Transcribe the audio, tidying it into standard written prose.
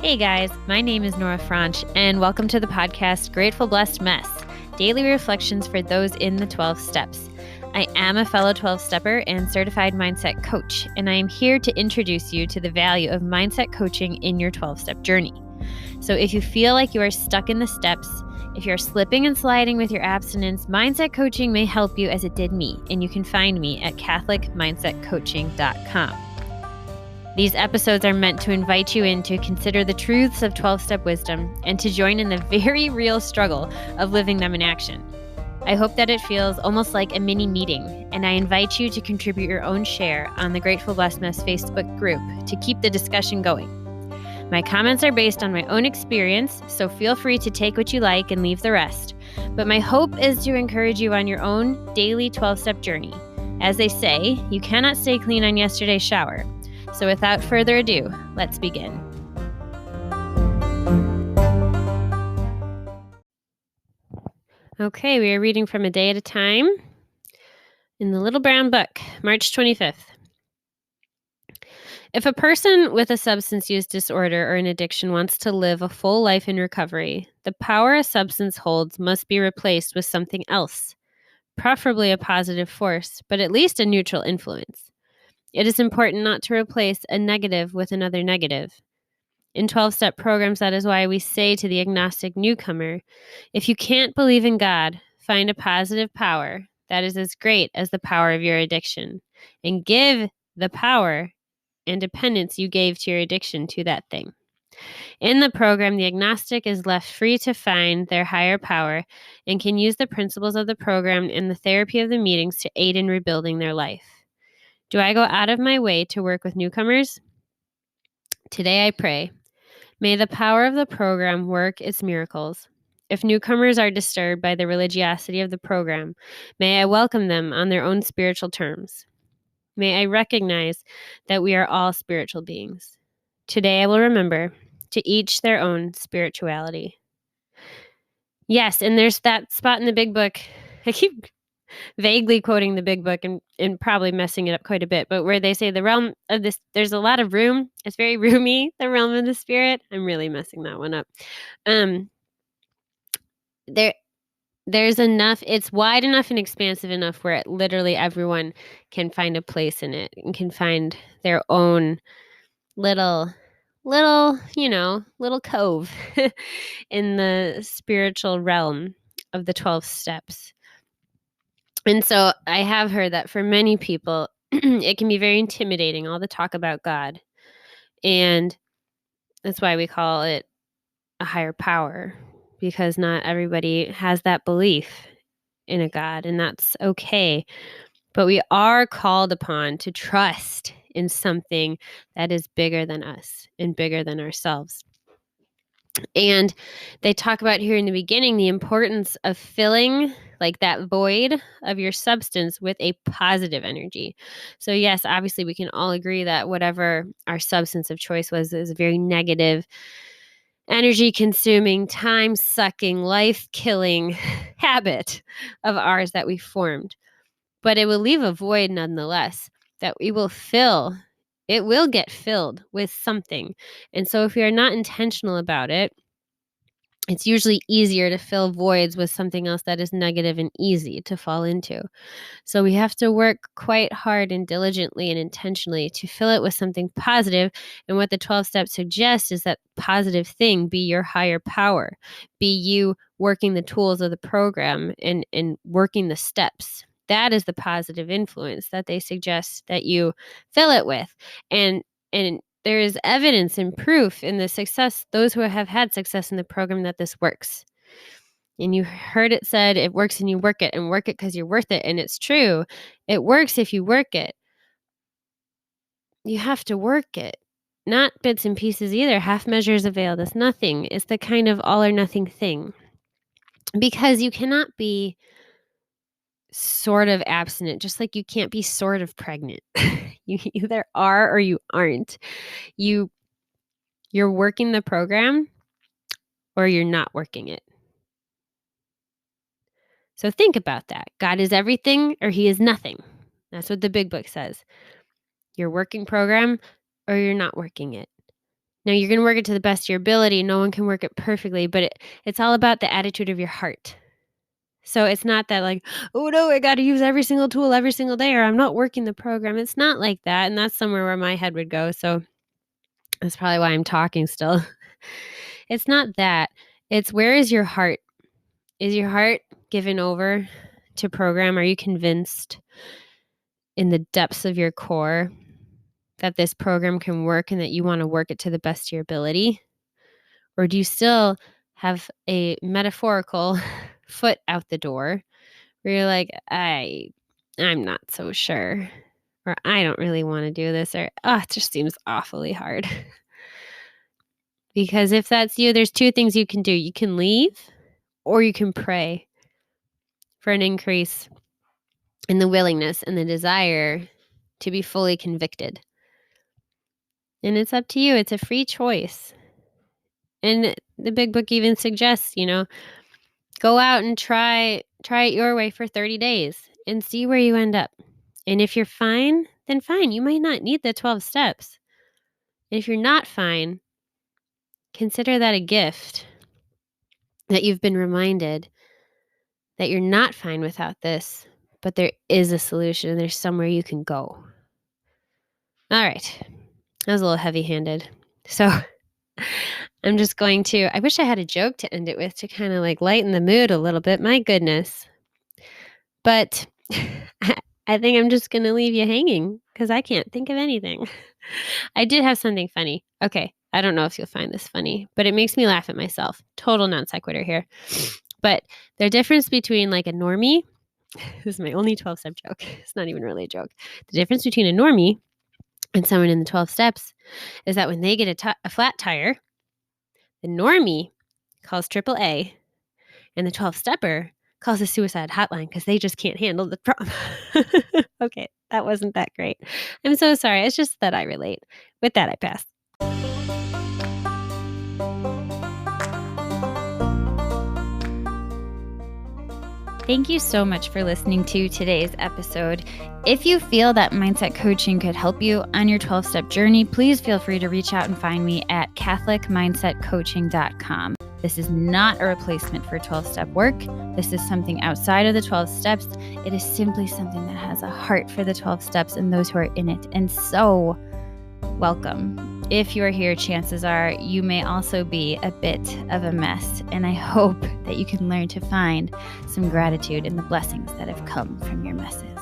Hey guys, my name is Nora Franche, and welcome to the podcast Grateful Blessed Mess, daily reflections for those in the 12 steps. I am a fellow 12-stepper and certified mindset coach, and I am here to introduce you to the value of mindset coaching in your 12-step journey. So if you feel like you are stuck in the steps, if you're slipping and sliding with your abstinence, mindset coaching may help you as it did me, and you can find me at catholicmindsetcoaching.com. These episodes are meant to invite you in to consider the truths of 12-step wisdom and to join in the very real struggle of living them in action. I hope that it feels almost like a mini meeting, and I invite you to contribute your own share on the Grateful Blessedness Facebook group to keep the discussion going. My comments are based on my own experience, so feel free to take what you like and leave the rest. But my hope is to encourage you on your own daily 12-step journey. As they say, you cannot stay clean on yesterday's shower. So without further ado, let's begin. Okay, we are reading from A Day at a Time in the Little Brown Book, March 25th. If a person with a substance use disorder or an addiction wants to live a full life in recovery, the power a substance holds must be replaced with something else, preferably a positive force, but at least a neutral influence. It is important not to replace a negative with another negative. In 12-step programs, that is why we say to the agnostic newcomer, if you can't believe in God, find a positive power that is as great as the power of your addiction, and give the power and dependence you gave to your addiction to that thing. In the program, the agnostic is left free to find their higher power and can use the principles of the program and the therapy of the meetings to aid in rebuilding their life. Do I go out of my way to work with newcomers? Today I pray, may the power of the program work its miracles. If newcomers are disturbed by the religiosity of the program, may I welcome them on their own spiritual terms. May I recognize that we are all spiritual beings. Today I will remember, to each their own spirituality. Yes, and there's that spot in the big book. I keep vaguely quoting the big book and probably messing it up quite a bit, but where they say the realm of this, there's a lot of room. It's very roomy, the realm of the spirit. I'm really messing that one up. There's enough, it's wide enough and expansive enough where literally everyone can find a place in it and can find their own little cove in the spiritual realm of the 12 steps. And so I have heard that for many people, it can be very intimidating, all the talk about God. And that's why we call it a higher power, because not everybody has that belief in a God, and that's okay. But we are called upon to trust in something that is bigger than us and bigger than ourselves. And they talk about here in the beginning the importance of filling like that void of your substance with a positive energy. So yes, obviously we can all agree that whatever our substance of choice was is a very negative, energy consuming, time sucking, life killing habit of ours that we formed. But it will leave a void nonetheless that we will fill. It will get filled with something. And so if we are not intentional about it, it's usually easier to fill voids with something else that is negative and easy to fall into. So we have to work quite hard and diligently and intentionally to fill it with something positive. And what the 12 steps suggest is that positive thing be your higher power, be you working the tools of the program and working the steps. That is the positive influence that they suggest that you fill it with. And there is evidence and proof in the success, those who have had success in the program, that this works. And you heard it said, it works and you work it, and work it because you're worth it. And it's true. It works if you work it. You have to work it. Not bits and pieces either. Half measures avail us nothing. It's the kind of all or nothing thing. Because you cannot be sort of abstinent, just like you can't be sort of pregnant. You either are or you aren't. You're working the program or you're not working it. So think about that. God is everything or he is nothing. That's what the big book says. You're working program or you're not working it. Now, you're going to work it to the best of your ability. No one can work it perfectly, but it's all about the attitude of your heart. So it's not that like, oh no, I got to use every single tool every single day or I'm not working the program. It's not like that. And that's somewhere where my head would go. So that's probably why I'm talking still. It's not that. It's where is your heart? Is your heart given over to program? Are you convinced in the depths of your core that this program can work and that you want to work it to the best of your ability? Or do you still have a metaphorical foot out the door where you're like, I'm not so sure, or I don't really want to do this, or it just seems awfully hard. Because if that's you, there's two things you can do. You can leave or you can pray for an increase in the willingness and the desire to be fully convicted. And it's up to you. It's a free choice. And the big book even suggests, go out and try it your way for 30 days and see where you end up. And if you're fine, then fine. You might not need the 12 steps. And if you're not fine, consider that a gift that you've been reminded that you're not fine without this, but there is a solution and there's somewhere you can go. All right. That was a little heavy-handed. So I'm just going to, I wish I had a joke to end it with to kind of like lighten the mood a little bit. My goodness. But I think I'm just going to leave you hanging because I can't think of anything. I did have something funny. Okay. I don't know if you'll find this funny, but it makes me laugh at myself. Total non sequitur here. But the difference between like a normie, this is my only 12-step joke. It's not even really a joke. The difference between a normie and someone in the 12 steps is that when they get a flat tire, the normie calls AAA and the 12-stepper calls a suicide hotline because they just can't handle the problem. Okay, that wasn't that great. I'm so sorry. It's just that I relate. With that, I pass. Thank you so much for listening to today's episode. If you feel that mindset coaching could help you on your 12-step journey, please feel free to reach out and find me at catholicmindsetcoaching.com. This is not a replacement for 12-step work. This is something outside of the 12 steps. It is simply something that has a heart for the 12 steps and those who are in it. And so, welcome. If you are here, chances are you may also be a bit of a mess. And I hope that you can learn to find some gratitude in the blessings that have come from your messes.